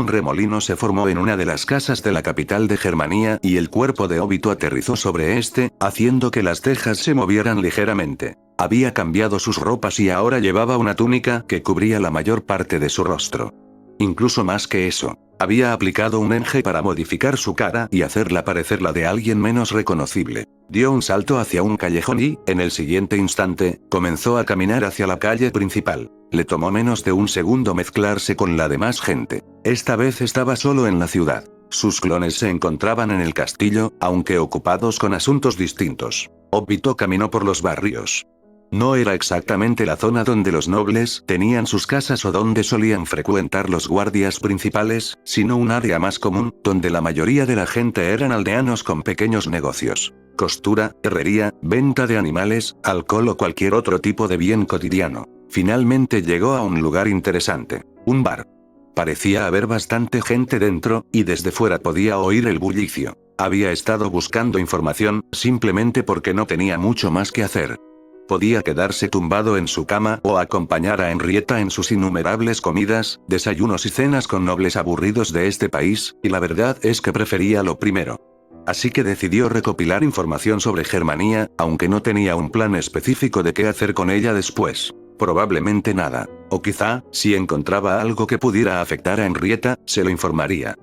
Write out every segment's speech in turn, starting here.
Un remolino se formó en una de las casas de la capital de Germania y el cuerpo de Obito aterrizó sobre este, haciendo que las tejas se movieran ligeramente. Había cambiado sus ropas y ahora llevaba una túnica que cubría la mayor parte de su rostro. Incluso más que eso, había aplicado un enje para modificar su cara y hacerla parecer la de alguien menos reconocible. Dio un salto hacia un callejón y, en el siguiente instante, comenzó a caminar hacia la calle principal. Le tomó menos de un segundo mezclarse con la demás gente. Esta vez estaba solo en la ciudad. Sus clones se encontraban en el castillo, aunque ocupados con asuntos distintos. Obito caminó por los barrios. No era exactamente la zona donde los nobles tenían sus casas o donde solían frecuentar los guardias principales, sino un área más común, donde la mayoría de la gente eran aldeanos con pequeños negocios. Costura, herrería, venta de animales, alcohol o cualquier otro tipo de bien cotidiano. Finalmente llegó a un lugar interesante. Un bar. Parecía haber bastante gente dentro, y desde fuera podía oír el bullicio. Había estado buscando información, simplemente porque no tenía mucho más que hacer. Podía quedarse tumbado en su cama o acompañar a Henrietta en sus innumerables comidas, desayunos y cenas con nobles aburridos de este país, y la verdad es que prefería lo primero. Así que decidió recopilar información sobre Germania, aunque no tenía un plan específico de qué hacer con ella después. Probablemente nada. O quizá, si encontraba algo que pudiera afectar a Henrietta, se lo informaría.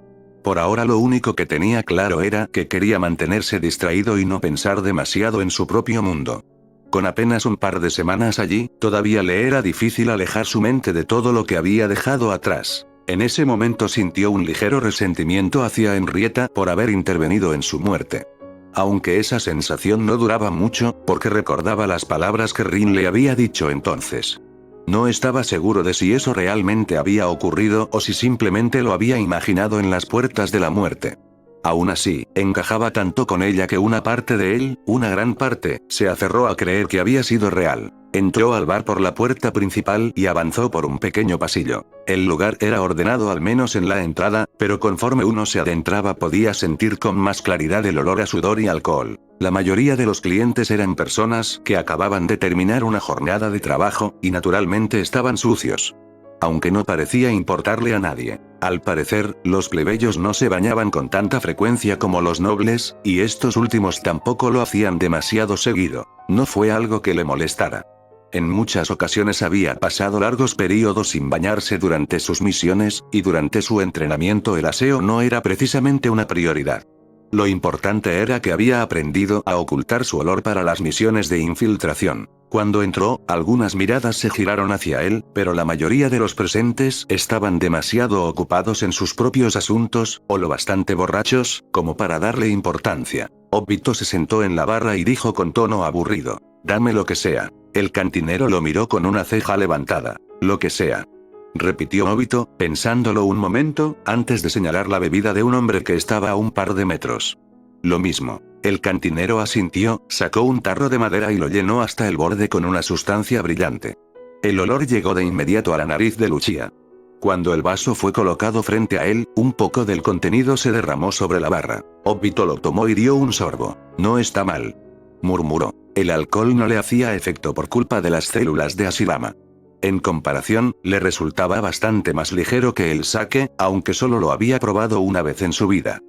Por ahora lo único que tenía claro era que quería mantenerse distraído y no pensar demasiado en su propio mundo. Con apenas un par de semanas allí, todavía le era difícil alejar su mente de todo lo que había dejado atrás. En ese momento sintió un ligero resentimiento hacia Henrietta por haber intervenido en su muerte. Aunque esa sensación no duraba mucho, porque recordaba las palabras que Rin le había dicho entonces. No estaba seguro de si eso realmente había ocurrido o si simplemente lo había imaginado en las puertas de la muerte. Aún así, encajaba tanto con ella que una parte de él, una gran parte, se aferró a creer que había sido real. Entró al bar por la puerta principal y avanzó por un pequeño pasillo. El lugar era ordenado al menos en la entrada, pero conforme uno se adentraba podía sentir con más claridad el olor a sudor y alcohol. La mayoría de los clientes eran personas que acababan de terminar una jornada de trabajo, y naturalmente estaban sucios. Aunque no parecía importarle a nadie. Al parecer, los plebeyos no se bañaban con tanta frecuencia como los nobles, y estos últimos tampoco lo hacían demasiado seguido. No fue algo que le molestara. En muchas ocasiones había pasado largos periodos sin bañarse durante sus misiones, y durante su entrenamiento el aseo no era precisamente una prioridad. Lo importante era que había aprendido a ocultar su olor para las misiones de infiltración. Cuando entró, algunas miradas se giraron hacia él, pero la mayoría de los presentes estaban demasiado ocupados en sus propios asuntos, o lo bastante borrachos, como para darle importancia. Obito se sentó en la barra y dijo con tono aburrido: «Dame lo que sea». El cantinero lo miró con una ceja levantada. «Lo que sea», repitió Obito, pensándolo un momento, antes de señalar la bebida de un hombre que estaba a un par de metros. «Lo mismo». El cantinero asintió, sacó un tarro de madera y lo llenó hasta el borde con una sustancia brillante. El olor llegó de inmediato a la nariz de Lucia. Cuando el vaso fue colocado frente a él, un poco del contenido se derramó sobre la barra. Obito lo tomó y dio un sorbo. «No está mal», murmuró. El alcohol no le hacía efecto por culpa de las células de Ashirama. En comparación, le resultaba bastante más ligero que el sake, aunque solo lo había probado una vez en su vida.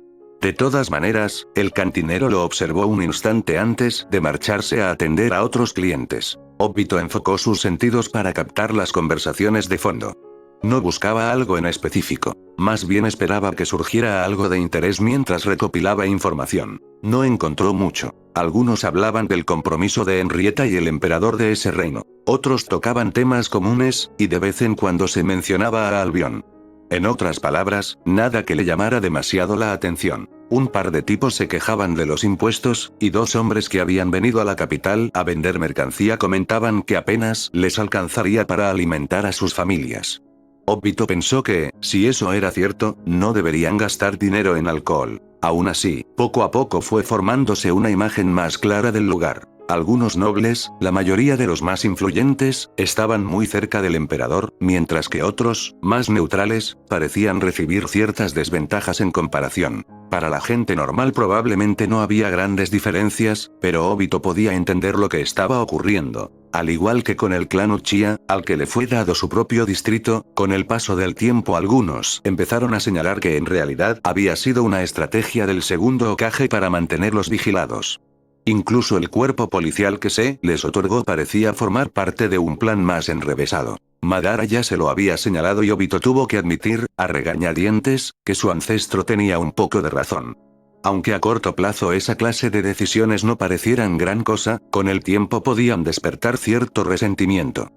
De todas maneras, el cantinero lo observó un instante antes de marcharse a atender a otros clientes. Obito enfocó sus sentidos para captar las conversaciones de fondo. No buscaba algo en específico, más bien esperaba que surgiera algo de interés mientras recopilaba información. No encontró mucho. Algunos hablaban del compromiso de Henrietta y el emperador de ese reino. Otros tocaban temas comunes, y de vez en cuando se mencionaba a Albion. En otras palabras, nada que le llamara demasiado la atención. Un par de tipos se quejaban de los impuestos, y dos hombres que habían venido a la capital a vender mercancía comentaban que apenas les alcanzaría para alimentar a sus familias. Obito pensó que, si eso era cierto, no deberían gastar dinero en alcohol. Aún así, poco a poco fue formándose una imagen más clara del lugar. Algunos nobles, la mayoría de los más influyentes, estaban muy cerca del emperador, mientras que otros, más neutrales, parecían recibir ciertas desventajas en comparación. Para la gente normal probablemente no había grandes diferencias, pero Obito podía entender lo que estaba ocurriendo. Al igual que con el clan Uchiha, al que le fue dado su propio distrito, con el paso del tiempo algunos empezaron a señalar que en realidad había sido una estrategia del segundo Hokage para mantenerlos vigilados. Incluso el cuerpo policial que se les otorgó parecía formar parte de un plan más enrevesado. Madara ya se lo había señalado y Obito tuvo que admitir, a regañadientes, que su ancestro tenía un poco de razón. Aunque a corto plazo esa clase de decisiones no parecieran gran cosa, con el tiempo podían despertar cierto resentimiento.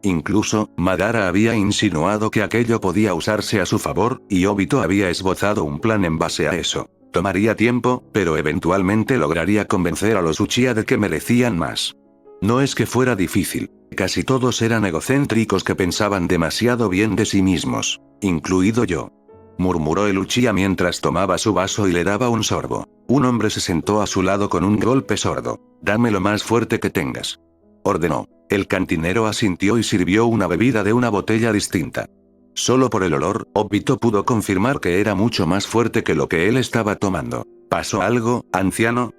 Incluso, Madara había insinuado que aquello podía usarse a su favor, y Obito había esbozado un plan en base a eso. Tomaría tiempo, pero eventualmente lograría convencer a los Uchiha de que merecían más. No es que fuera difícil, casi todos eran egocéntricos que pensaban demasiado bien de sí mismos, incluido yo. Murmuró el Uchiha mientras tomaba su vaso y le daba un sorbo. Un hombre se sentó a su lado con un golpe sordo. «Dame lo más fuerte que tengas», ordenó. El cantinero asintió y sirvió una bebida de una botella distinta. Solo por el olor, Obito pudo confirmar que era mucho más fuerte que lo que él estaba tomando. «¿Pasó algo, anciano?»,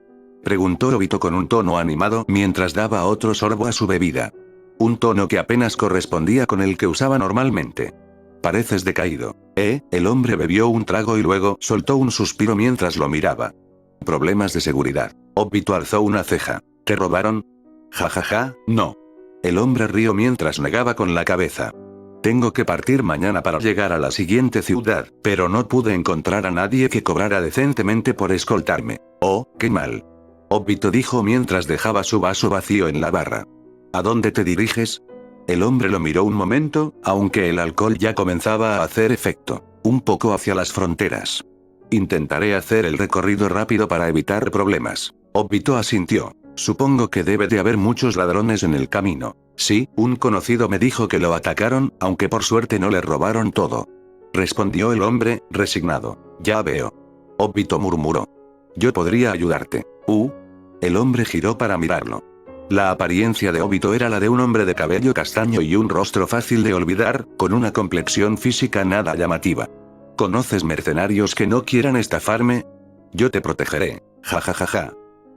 preguntó Obito con un tono animado mientras daba otro sorbo a su bebida. Un tono que apenas correspondía con el que usaba normalmente. «Pareces decaído». El hombre bebió un trago y luego soltó un suspiro mientras lo miraba. «Problemas de seguridad». Obito alzó una ceja. «¿Te robaron?». «Jajaja, no». El hombre rió mientras negaba con la cabeza. «Tengo que partir mañana para llegar a la siguiente ciudad, pero no pude encontrar a nadie que cobrara decentemente por escoltarme». «Oh, qué mal». Obito dijo mientras dejaba su vaso vacío en la barra. «¿A dónde te diriges?». El hombre lo miró un momento, aunque el alcohol ya comenzaba a hacer efecto. «Un poco hacia las fronteras. Intentaré hacer el recorrido rápido para evitar problemas». Obito asintió. «Supongo que debe de haber muchos ladrones en el camino». «Sí, un conocido me dijo que lo atacaron, aunque por suerte no le robaron todo», respondió el hombre, resignado. «Ya veo». Obito murmuró. «Yo podría ayudarte». El hombre giró para mirarlo. La apariencia de Obito era la de un hombre de cabello castaño y un rostro fácil de olvidar, con una complexión física nada llamativa. «¿Conoces mercenarios que no quieran estafarme? Yo te protegeré». «Jajajaja».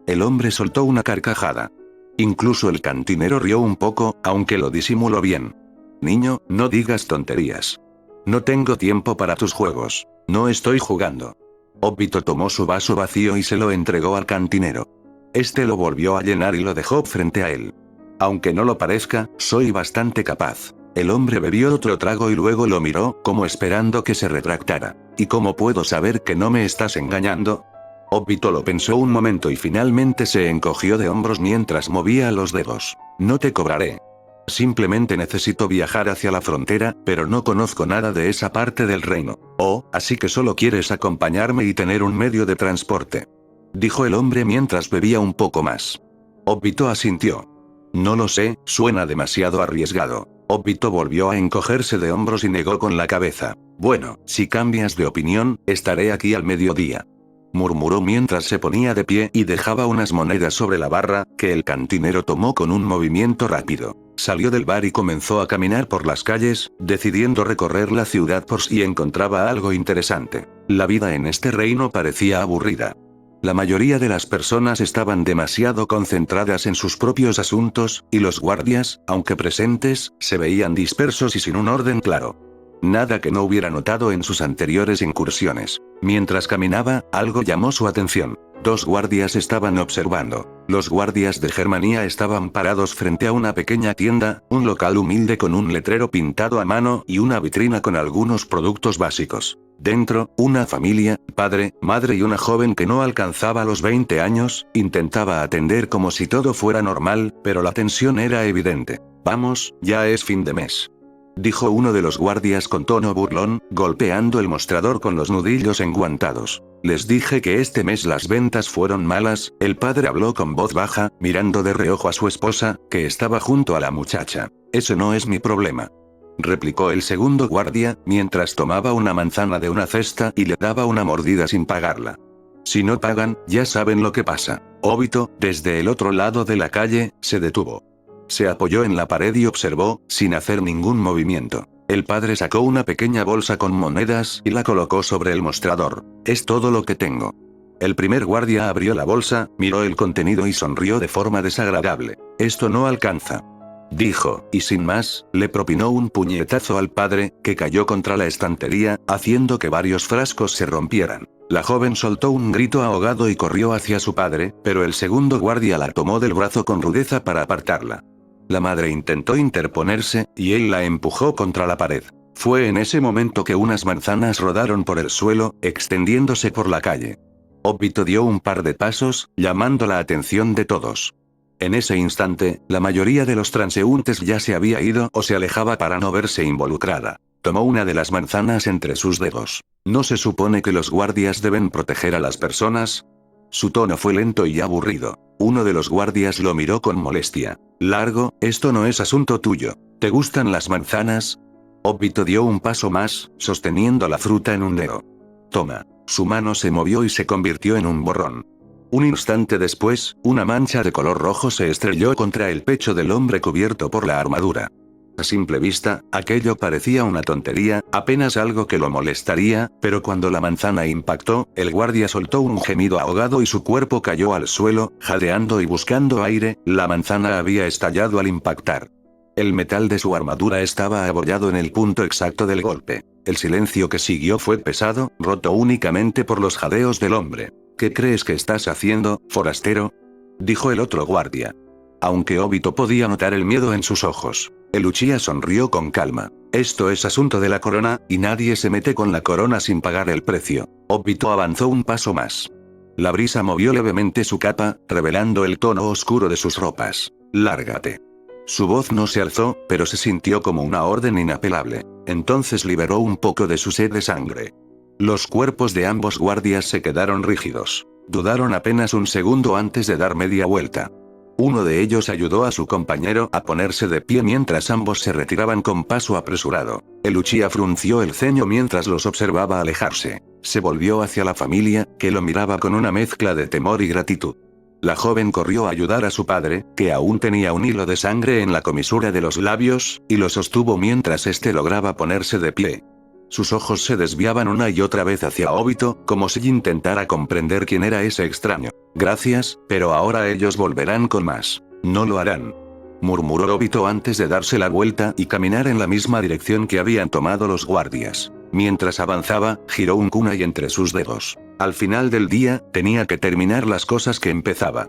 El hombre soltó una carcajada. Incluso el cantinero rió un poco, aunque lo disimuló bien. «Niño, no digas tonterías. No tengo tiempo para tus juegos. No estoy jugando». Obito tomó su vaso vacío y se lo entregó al cantinero. Este lo volvió a llenar y lo dejó frente a él. «Aunque no lo parezca, soy bastante capaz». El hombre bebió otro trago y luego lo miró, como esperando que se retractara. «¿Y cómo puedo saber que no me estás engañando?». Obito lo pensó un momento y finalmente se encogió de hombros mientras movía los dedos. «No te cobraré. Simplemente necesito viajar hacia la frontera, pero no conozco nada de esa parte del reino». «Oh, así que solo quieres acompañarme y tener un medio de transporte», dijo el hombre mientras bebía un poco más. Obito asintió. «No lo sé, suena demasiado arriesgado». Obito volvió a encogerse de hombros y negó con la cabeza. «Bueno, si cambias de opinión, estaré aquí al mediodía», murmuró mientras se ponía de pie y dejaba unas monedas sobre la barra, que el cantinero tomó con un movimiento rápido. Salió del bar y comenzó a caminar por las calles, decidiendo recorrer la ciudad por si encontraba algo interesante. La vida en este reino parecía aburrida. La mayoría de las personas estaban demasiado concentradas en sus propios asuntos, y los guardias, aunque presentes, se veían dispersos y sin un orden claro. Nada que no hubiera notado en sus anteriores incursiones. Mientras caminaba, algo llamó su atención. 2 guardias estaban observando. Los guardias de Germania estaban parados frente a una pequeña tienda, un local humilde con un letrero pintado a mano y una vitrina con algunos productos básicos. Dentro, una familia, padre, madre y una joven que no alcanzaba los 20 años, intentaba atender como si todo fuera normal, pero la tensión era evidente. «Vamos, ya es fin de mes», dijo uno de los guardias con tono burlón, golpeando el mostrador con los nudillos enguantados. «Les dije que este mes las ventas fueron malas», el padre habló con voz baja, mirando de reojo a su esposa, que estaba junto a la muchacha. «Ese no es mi problema», replicó el segundo guardia, mientras tomaba una manzana de una cesta y le daba una mordida sin pagarla. «Si no pagan, ya saben lo que pasa». Obito, desde el otro lado de la calle, se detuvo. Se apoyó en la pared y observó, sin hacer ningún movimiento. El padre sacó una pequeña bolsa con monedas y la colocó sobre el mostrador. «Es todo lo que tengo». El primer guardia abrió la bolsa, miró el contenido y sonrió de forma desagradable. «Esto no alcanza». dijo, y sin más, le propinó un puñetazo al padre, que cayó contra la estantería, haciendo que varios frascos se rompieran. La joven soltó un grito ahogado y corrió hacia su padre, pero el segundo guardia la tomó del brazo con rudeza para apartarla. La madre intentó interponerse, y él la empujó contra la pared. Fue en ese momento que unas manzanas rodaron por el suelo, extendiéndose por la calle. Obito dio un par de pasos, llamando la atención de todos. En ese instante, la mayoría de los transeúntes ya se había ido o se alejaba para no verse involucrada. Tomó una de las manzanas entre sus dedos. ¿No se supone que los guardias deben proteger a las personas? Su tono fue lento y aburrido. Uno de los guardias lo miró con molestia. Largo, esto no es asunto tuyo. ¿Te gustan las manzanas? Obito dio un paso más, sosteniendo la fruta en un dedo. Toma. Su mano se movió y se convirtió en un borrón. Un instante después, una mancha de color rojo se estrelló contra el pecho del hombre cubierto por la armadura. A simple vista, aquello parecía una tontería, apenas algo que lo molestaría, pero cuando la manzana impactó, el guardia soltó un gemido ahogado y su cuerpo cayó al suelo, jadeando y buscando aire. La manzana había estallado al impactar. El metal de su armadura estaba abollado en el punto exacto del golpe. El silencio que siguió fue pesado, roto únicamente por los jadeos del hombre. ¿Qué crees que estás haciendo, forastero?, dijo el otro guardia. Aunque Obito podía notar el miedo en sus ojos, el Uchiha sonrió con calma. Esto es asunto de la corona, y nadie se mete con la corona sin pagar el precio. Obito avanzó un paso más. La brisa movió levemente su capa, revelando el tono oscuro de sus ropas. Lárgate. Su voz no se alzó, pero se sintió como una orden inapelable. Entonces liberó un poco de su sed de sangre. Los cuerpos de ambos guardias se quedaron rígidos. Dudaron apenas un segundo antes de dar media vuelta. Uno de ellos ayudó a su compañero a ponerse de pie mientras ambos se retiraban con paso apresurado. El Uchiha frunció el ceño mientras los observaba alejarse. Se volvió hacia la familia, que lo miraba con una mezcla de temor y gratitud. La joven corrió a ayudar a su padre, que aún tenía un hilo de sangre en la comisura de los labios, y lo sostuvo mientras éste lograba ponerse de pie. Sus ojos se desviaban una y otra vez hacia Obito, como si intentara comprender quién era ese extraño. Gracias, pero ahora ellos volverán con más. No lo harán, murmuró Obito antes de darse la vuelta y caminar en la misma dirección que habían tomado los guardias. Mientras avanzaba, giró un kunai entre sus dedos. Al final del día, tenía que terminar las cosas que empezaba.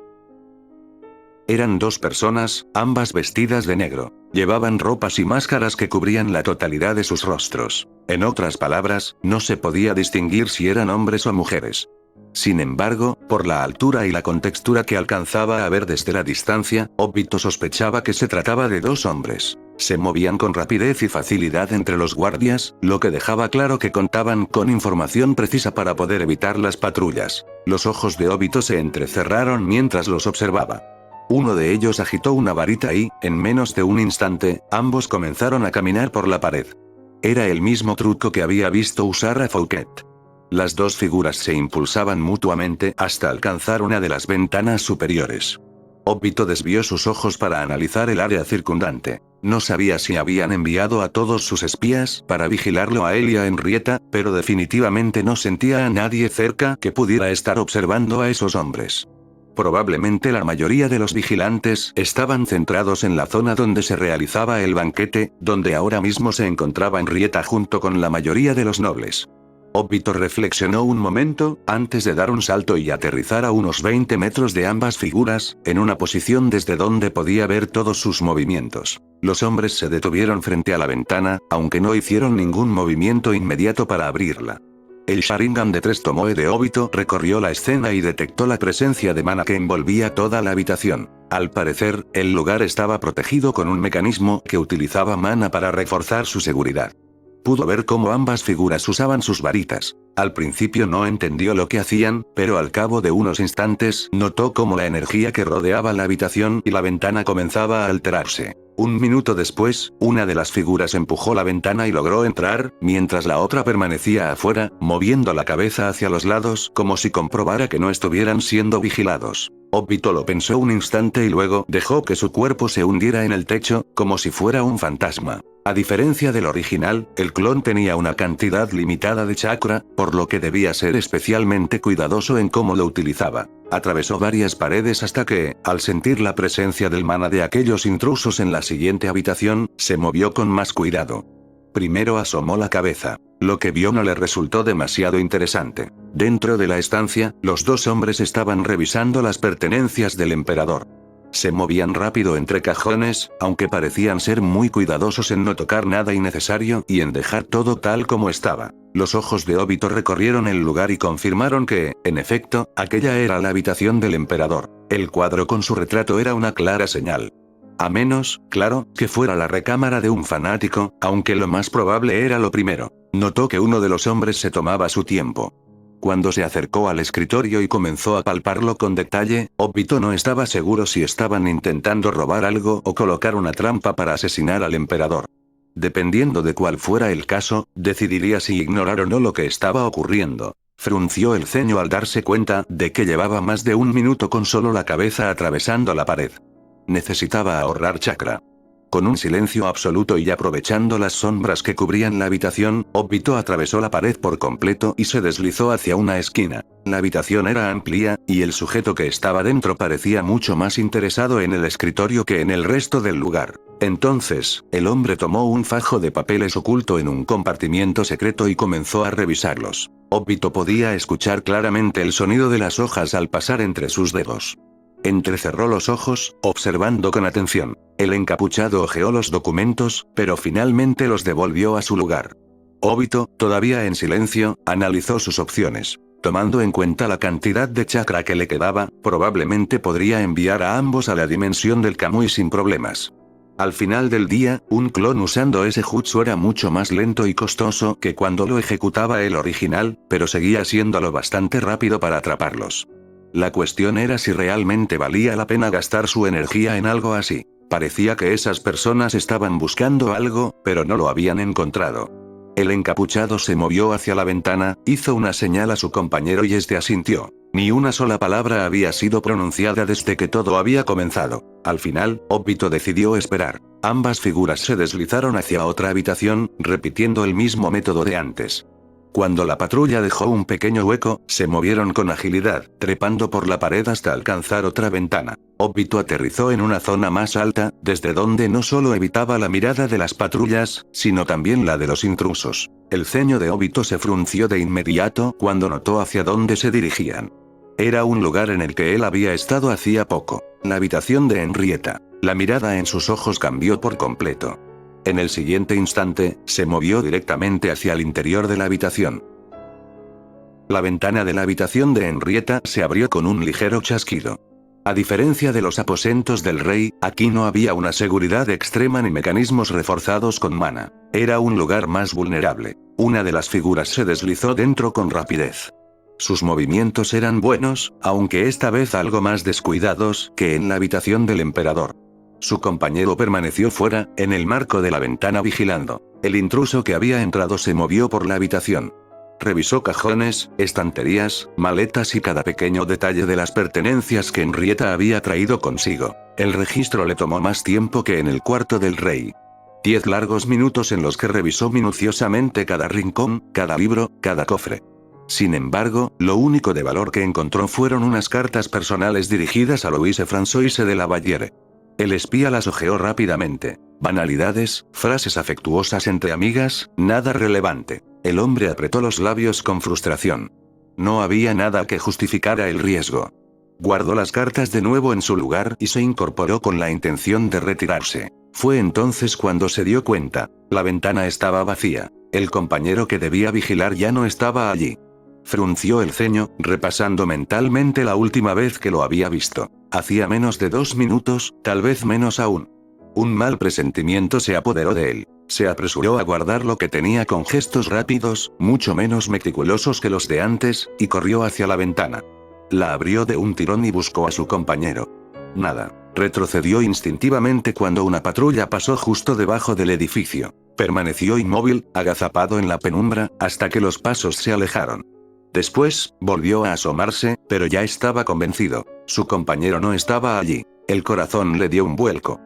Eran dos personas, ambas vestidas de negro. Llevaban ropas y máscaras que cubrían la totalidad de sus rostros. En otras palabras, no se podía distinguir si eran hombres o mujeres. Sin embargo, por la altura y la contextura que alcanzaba a ver desde la distancia, Obito sospechaba que se trataba de dos hombres. Se movían con rapidez y facilidad entre los guardias, lo que dejaba claro que contaban con información precisa para poder evitar las patrullas. Los ojos de Obito se entrecerraron mientras los observaba. Uno de ellos agitó una varita y, en menos de un instante, ambos comenzaron a caminar por la pared. Era el mismo truco que había visto usar a Fouquet. Las dos figuras se impulsaban mutuamente hasta alcanzar una de las ventanas superiores. Obito desvió sus ojos para analizar el área circundante. No sabía si habían enviado a todos sus espías para vigilarlo a él y a Henrietta, pero definitivamente no sentía a nadie cerca que pudiera estar observando a esos hombres. Probablemente la mayoría de los vigilantes estaban centrados en la zona donde se realizaba el banquete, donde ahora mismo se encontraba Henrietta junto con la mayoría de los nobles. Obito reflexionó un momento, antes de dar un salto y aterrizar a unos 20 metros de ambas figuras, en una posición desde donde podía ver todos sus movimientos. Los hombres se detuvieron frente a la ventana, aunque no hicieron ningún movimiento inmediato para abrirla. El Sharingan de 3 Tomoe de Obito recorrió la escena y detectó la presencia de mana que envolvía toda la habitación. Al parecer, el lugar estaba protegido con un mecanismo que utilizaba mana para reforzar su seguridad. Pudo ver cómo ambas figuras usaban sus varitas. Al principio no entendió lo que hacían, pero al cabo de unos instantes notó cómo la energía que rodeaba la habitación y la ventana comenzaba a alterarse. Un minuto después, una de las figuras empujó la ventana y logró entrar, mientras la otra permanecía afuera, moviendo la cabeza hacia los lados como si comprobara que no estuvieran siendo vigilados. Obito lo pensó un instante y luego dejó que su cuerpo se hundiera en el techo, como si fuera un fantasma. A diferencia del original, el clon tenía una cantidad limitada de chakra, por lo que debía ser especialmente cuidadoso en cómo lo utilizaba. Atravesó varias paredes hasta que, al sentir la presencia del mana de aquellos intrusos en la siguiente habitación, se movió con más cuidado. Primero asomó la cabeza. Lo que vio no le resultó demasiado interesante. Dentro de la estancia, los dos hombres estaban revisando las pertenencias del emperador. Se movían rápido entre cajones, aunque parecían ser muy cuidadosos en no tocar nada innecesario y en dejar todo tal como estaba. Los ojos de Obito recorrieron el lugar y confirmaron que, en efecto, aquella era la habitación del emperador. El cuadro con su retrato era una clara señal. A menos, claro, que fuera la recámara de un fanático, aunque lo más probable era lo primero. Notó que uno de los hombres se tomaba su tiempo. Cuando se acercó al escritorio y comenzó a palparlo con detalle, Obito no estaba seguro si estaban intentando robar algo o colocar una trampa para asesinar al emperador. Dependiendo de cuál fuera el caso, decidiría si ignorar o no lo que estaba ocurriendo. Frunció el ceño al darse cuenta de que llevaba más de un minuto con solo la cabeza atravesando la pared. Necesitaba ahorrar chakra. Con un silencio absoluto y aprovechando las sombras que cubrían la habitación, Obito atravesó la pared por completo y se deslizó hacia una esquina. La habitación era amplia, y el sujeto que estaba dentro parecía mucho más interesado en el escritorio que en el resto del lugar. Entonces, el hombre tomó un fajo de papeles oculto en un compartimiento secreto y comenzó a revisarlos. Obito podía escuchar claramente el sonido de las hojas al pasar entre sus dedos. Entrecerró los ojos, observando con atención. El encapuchado hojeó los documentos, pero finalmente los devolvió a su lugar. Obito, todavía en silencio, analizó sus opciones. Tomando en cuenta la cantidad de chakra que le quedaba, probablemente podría enviar a ambos a la dimensión del Kamui sin problemas. Al final del día, un clon usando ese jutsu era mucho más lento y costoso que cuando lo ejecutaba el original, pero seguía siéndolo bastante rápido para atraparlos. La cuestión era si realmente valía la pena gastar su energía en algo así. Parecía que esas personas estaban buscando algo, pero no lo habían encontrado. El encapuchado se movió hacia la ventana, hizo una señal a su compañero y este asintió. Ni una sola palabra había sido pronunciada desde que todo había comenzado. Al final, Obito decidió esperar. Ambas figuras se deslizaron hacia otra habitación, repitiendo el mismo método de antes. Cuando la patrulla dejó un pequeño hueco, se movieron con agilidad, trepando por la pared hasta alcanzar otra ventana. Obito aterrizó en una zona más alta, desde donde no solo evitaba la mirada de las patrullas, sino también la de los intrusos. El ceño de Obito se frunció de inmediato cuando notó hacia dónde se dirigían. Era un lugar en el que él había estado hacía poco. La habitación de Henrietta. La mirada en sus ojos cambió por completo. En el siguiente instante, se movió directamente hacia el interior de la habitación. La ventana de la habitación de Henrietta se abrió con un ligero chasquido. A diferencia de los aposentos del rey, aquí no había una seguridad extrema ni mecanismos reforzados con mana. Era un lugar más vulnerable. Una de las figuras se deslizó dentro con rapidez. Sus movimientos eran buenos, aunque esta vez algo más descuidados que en la habitación del emperador. Su compañero permaneció fuera, en el marco de la ventana vigilando. El intruso que había entrado se movió por la habitación. Revisó cajones, estanterías, maletas y cada pequeño detalle de las pertenencias que Henrietta había traído consigo. El registro le tomó más tiempo que en el cuarto del rey. 10 largos minutos en los que revisó minuciosamente cada rincón, cada libro, cada cofre. Sin embargo, lo único de valor que encontró fueron unas cartas personales dirigidas a Louise Françoise de la Valliere. El espía las hojeó rápidamente. Banalidades, frases afectuosas entre amigas, nada relevante. El hombre apretó los labios con frustración. No había nada que justificara el riesgo. Guardó las cartas de nuevo en su lugar y se incorporó con la intención de retirarse. Fue entonces cuando se dio cuenta. La ventana estaba vacía. El compañero que debía vigilar ya no estaba allí. Frunció el ceño, repasando mentalmente la última vez que lo había visto. Hacía menos de 2 minutos, tal vez menos aún. Un mal presentimiento se apoderó de él. Se apresuró a guardar lo que tenía con gestos rápidos, mucho menos meticulosos que los de antes, y corrió hacia la ventana. La abrió de un tirón y buscó a su compañero. Nada. Retrocedió instintivamente cuando una patrulla pasó justo debajo del edificio. Permaneció inmóvil, agazapado en la penumbra, hasta que los pasos se alejaron. Después, volvió a asomarse, pero ya estaba convencido. Su compañero no estaba allí. El corazón le dio un vuelco.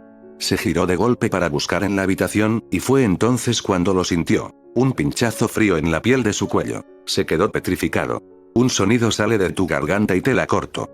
Se giró de golpe para buscar en la habitación, y fue entonces cuando lo sintió. Un pinchazo frío en la piel de su cuello. Se quedó petrificado. Un sonido sale de tu garganta y te la corto.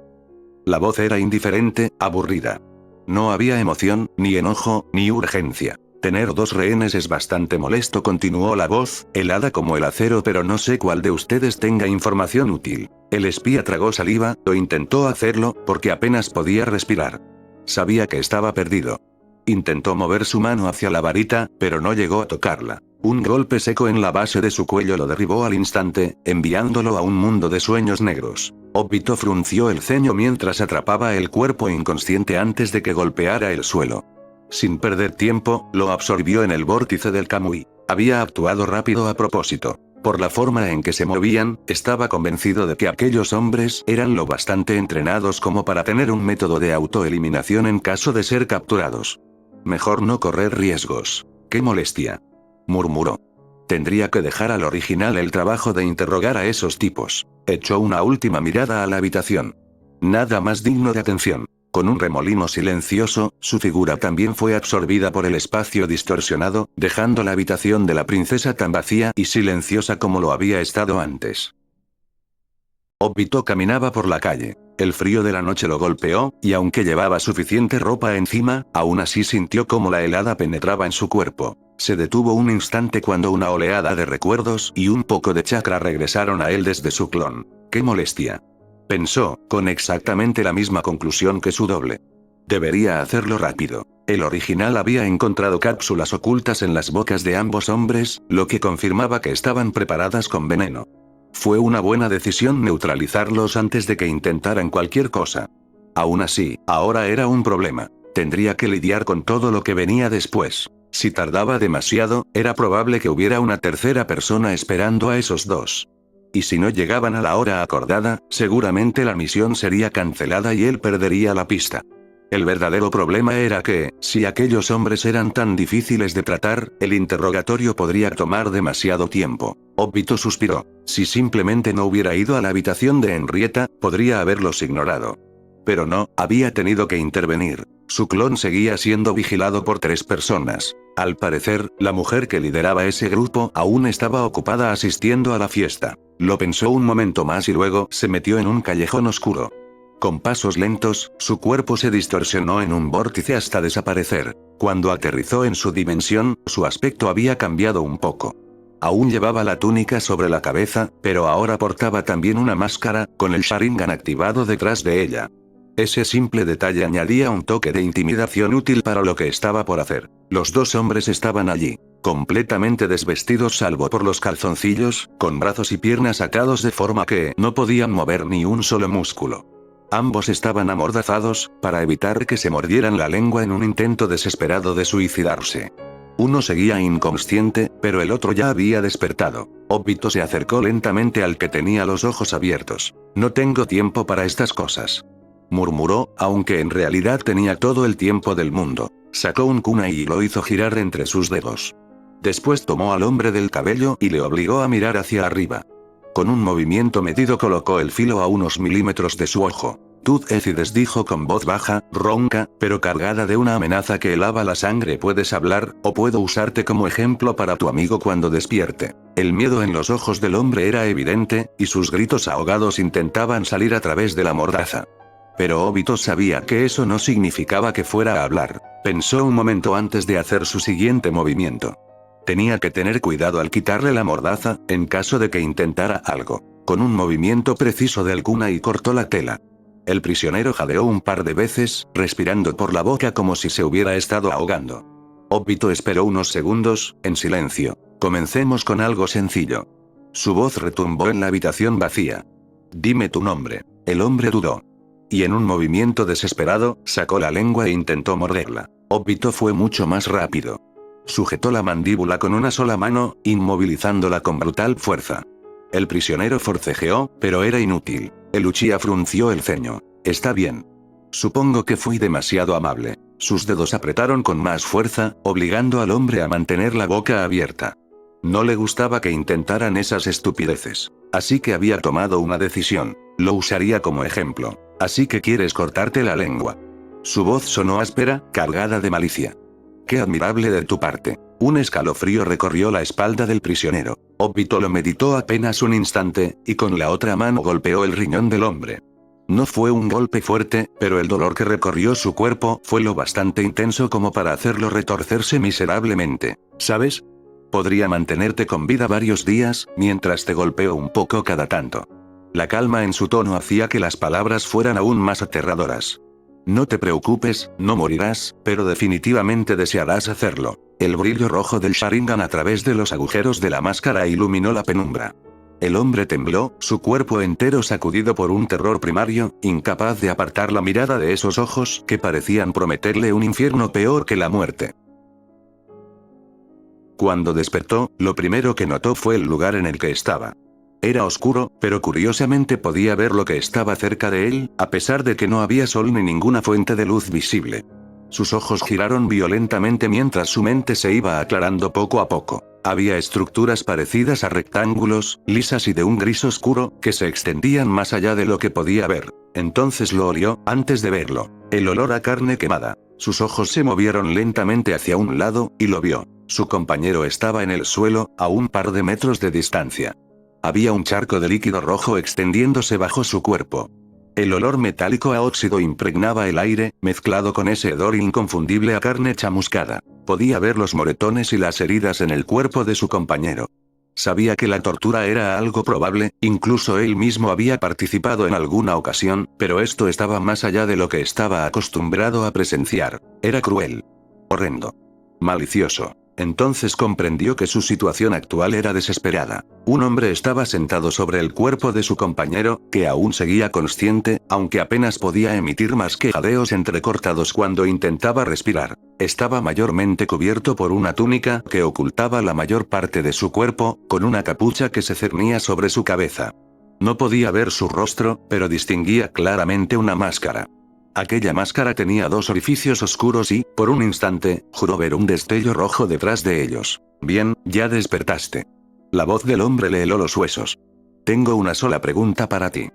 La voz era indiferente, aburrida. No había emoción, ni enojo, ni urgencia. Tener dos rehenes es bastante molesto, continuó la voz, helada como el acero, pero no sé cuál de ustedes tenga información útil. El espía tragó saliva, o intentó hacerlo, porque apenas podía respirar. Sabía que estaba perdido. Intentó mover su mano hacia la varita, pero no llegó a tocarla. Un golpe seco en la base de su cuello lo derribó al instante, enviándolo a un mundo de sueños negros. Obito frunció el ceño mientras atrapaba el cuerpo inconsciente antes de que golpeara el suelo. Sin perder tiempo, lo absorbió en el vórtice del Kamui. Había actuado rápido a propósito. Por la forma en que se movían, estaba convencido de que aquellos hombres eran lo bastante entrenados como para tener un método de autoeliminación en caso de ser capturados. Mejor no correr riesgos. ¡Qué molestia!, murmuró. Tendría que dejar al original el trabajo de interrogar a esos tipos. Echó una última mirada a la habitación. Nada más digno de atención. Con un remolino silencioso, su figura también fue absorbida por el espacio distorsionado, dejando la habitación de la princesa tan vacía y silenciosa como lo había estado antes. Obito caminaba por la calle. El frío de la noche lo golpeó, y aunque llevaba suficiente ropa encima, aún así sintió cómo la helada penetraba en su cuerpo. Se detuvo un instante cuando una oleada de recuerdos y un poco de chakra regresaron a él desde su clon. ¡Qué molestia!, pensó, con exactamente la misma conclusión que su doble. Debería hacerlo rápido. El original había encontrado cápsulas ocultas en las bocas de ambos hombres, lo que confirmaba que estaban preparadas con veneno. Fue una buena decisión neutralizarlos antes de que intentaran cualquier cosa. Aún así, ahora era un problema. Tendría que lidiar con todo lo que venía después. Si tardaba demasiado, era probable que hubiera una tercera persona esperando a esos dos. Y si no llegaban a la hora acordada, seguramente la misión sería cancelada y él perdería la pista. El verdadero problema era que, si aquellos hombres eran tan difíciles de tratar, el interrogatorio podría tomar demasiado tiempo. Obito suspiró. Si simplemente no hubiera ido a la habitación de Henrietta, podría haberlos ignorado. Pero no, había tenido que intervenir. Su clon seguía siendo vigilado por 3 personas. Al parecer, la mujer que lideraba ese grupo aún estaba ocupada asistiendo a la fiesta. Lo pensó un momento más y luego se metió en un callejón oscuro. Con pasos lentos, su cuerpo se distorsionó en un vórtice hasta desaparecer. Cuando aterrizó en su dimensión, su aspecto había cambiado un poco. Aún llevaba la túnica sobre la cabeza, pero ahora portaba también una máscara, con el Sharingan activado detrás de ella. Ese simple detalle añadía un toque de intimidación útil para lo que estaba por hacer. Los dos hombres estaban allí, completamente desvestidos salvo por los calzoncillos, con brazos y piernas atados de forma que no podían mover ni un solo músculo. Ambos estaban amordazados, para evitar que se mordieran la lengua en un intento desesperado de suicidarse. Uno seguía inconsciente, pero el otro ya había despertado. Obito se acercó lentamente al que tenía los ojos abiertos. No tengo tiempo para estas cosas, murmuró, aunque en realidad tenía todo el tiempo del mundo. Sacó un kunai y lo hizo girar entre sus dedos. Después tomó al hombre del cabello y le obligó a mirar hacia arriba. Con un movimiento medido colocó el filo a unos milímetros de su ojo. Tú decides, dijo con voz baja, ronca, pero cargada de una amenaza que helaba la sangre. Puedes hablar, o puedo usarte como ejemplo para tu amigo cuando despierte. El miedo en los ojos del hombre era evidente, y sus gritos ahogados intentaban salir a través de la mordaza. Pero Obito sabía que eso no significaba que fuera a hablar. Pensó un momento antes de hacer su siguiente movimiento. Tenía que tener cuidado al quitarle la mordaza, en caso de que intentara algo. Con un movimiento preciso del kunai cortó la tela. El prisionero jadeó un par de veces, respirando por la boca como si se hubiera estado ahogando. Obito esperó unos segundos, en silencio. Comencemos con algo sencillo. Su voz retumbó en la habitación vacía. Dime tu nombre. El hombre dudó. Y en un movimiento desesperado, sacó la lengua e intentó morderla. Obito fue mucho más rápido. Sujetó la mandíbula con una sola mano, inmovilizándola con brutal fuerza. El prisionero forcejeó, pero era inútil. El Uchiha frunció el ceño. Está bien. Supongo que fui demasiado amable. Sus dedos apretaron con más fuerza, obligando al hombre a mantener la boca abierta. No le gustaba que intentaran esas estupideces. Así que había tomado una decisión. Lo usaría como ejemplo. Así que quieres cortarte la lengua. Su voz sonó áspera, cargada de malicia. «Qué admirable de tu parte». Un escalofrío recorrió la espalda del prisionero. Obito lo meditó apenas un instante, y con la otra mano golpeó el riñón del hombre. No fue un golpe fuerte, pero el dolor que recorrió su cuerpo fue lo bastante intenso como para hacerlo retorcerse miserablemente. ¿Sabes? Podría mantenerte con vida varios días, mientras te golpeo un poco cada tanto. La calma en su tono hacía que las palabras fueran aún más aterradoras. No te preocupes, no morirás, pero definitivamente desearás hacerlo. El brillo rojo del Sharingan a través de los agujeros de la máscara iluminó la penumbra. El hombre tembló, su cuerpo entero sacudido por un terror primario, incapaz de apartar la mirada de esos ojos que parecían prometerle un infierno peor que la muerte. Cuando despertó, lo primero que notó fue el lugar en el que estaba. Era oscuro, pero curiosamente podía ver lo que estaba cerca de él, a pesar de que no había sol ni ninguna fuente de luz visible. Sus ojos giraron violentamente mientras su mente se iba aclarando poco a poco. Había estructuras parecidas a rectángulos, lisas y de un gris oscuro, que se extendían más allá de lo que podía ver. Entonces lo olió, antes de verlo. El olor a carne quemada. Sus ojos se movieron lentamente hacia un lado, y lo vio. Su compañero estaba en el suelo, a un par de metros de distancia. Había un charco de líquido rojo extendiéndose bajo su cuerpo. El olor metálico a óxido impregnaba el aire, mezclado con ese hedor inconfundible a carne chamuscada. Podía ver los moretones y las heridas en el cuerpo de su compañero. Sabía que la tortura era algo probable, incluso él mismo había participado en alguna ocasión, pero esto estaba más allá de lo que estaba acostumbrado a presenciar. Era cruel. Horrendo. Malicioso. Entonces comprendió que su situación actual era desesperada. Un hombre estaba sentado sobre el cuerpo de su compañero, que aún seguía consciente, aunque apenas podía emitir más que jadeos entrecortados cuando intentaba respirar. Estaba mayormente cubierto por una túnica que ocultaba la mayor parte de su cuerpo, con una capucha que se cernía sobre su cabeza. No podía ver su rostro, pero distinguía claramente una máscara. Aquella máscara tenía dos orificios oscuros y, por un instante, juró ver un destello rojo detrás de ellos. «Bien, ya despertaste». La voz del hombre le heló los huesos. «Tengo una sola pregunta para ti.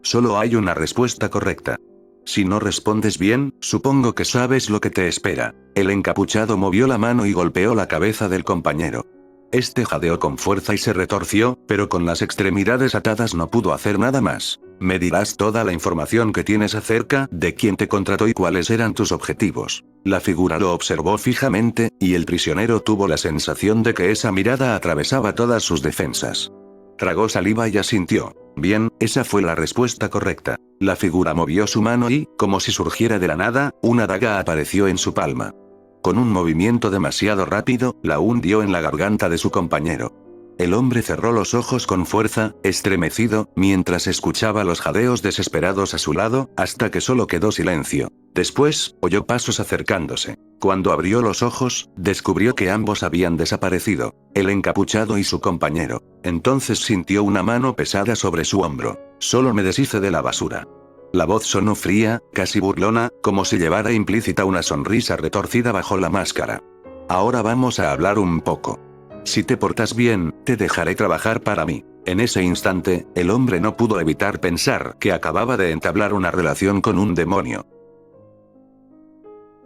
Solo hay una respuesta correcta. Si no respondes bien, supongo que sabes lo que te espera». El encapuchado movió la mano y golpeó la cabeza del compañero. Este jadeó con fuerza y se retorció, pero con las extremidades atadas no pudo hacer nada más. «Me dirás toda la información que tienes acerca de quién te contrató y cuáles eran tus objetivos». La figura lo observó fijamente, y el prisionero tuvo la sensación de que esa mirada atravesaba todas sus defensas. Tragó saliva y asintió. «Bien, esa fue la respuesta correcta». La figura movió su mano y, como si surgiera de la nada, una daga apareció en su palma. Con un movimiento demasiado rápido, la hundió en la garganta de su compañero. El hombre cerró los ojos con fuerza, estremecido, mientras escuchaba los jadeos desesperados a su lado, hasta que solo quedó silencio. Después, oyó pasos acercándose. Cuando abrió los ojos, descubrió que ambos habían desaparecido, el encapuchado y su compañero. Entonces sintió una mano pesada sobre su hombro. «Solo me deshice de la basura». La voz sonó fría, casi burlona, como si llevara implícita una sonrisa retorcida bajo la máscara. «Ahora vamos a hablar un poco. Si te portas bien, te dejaré trabajar para mí». En ese instante, el hombre no pudo evitar pensar que acababa de entablar una relación con un demonio.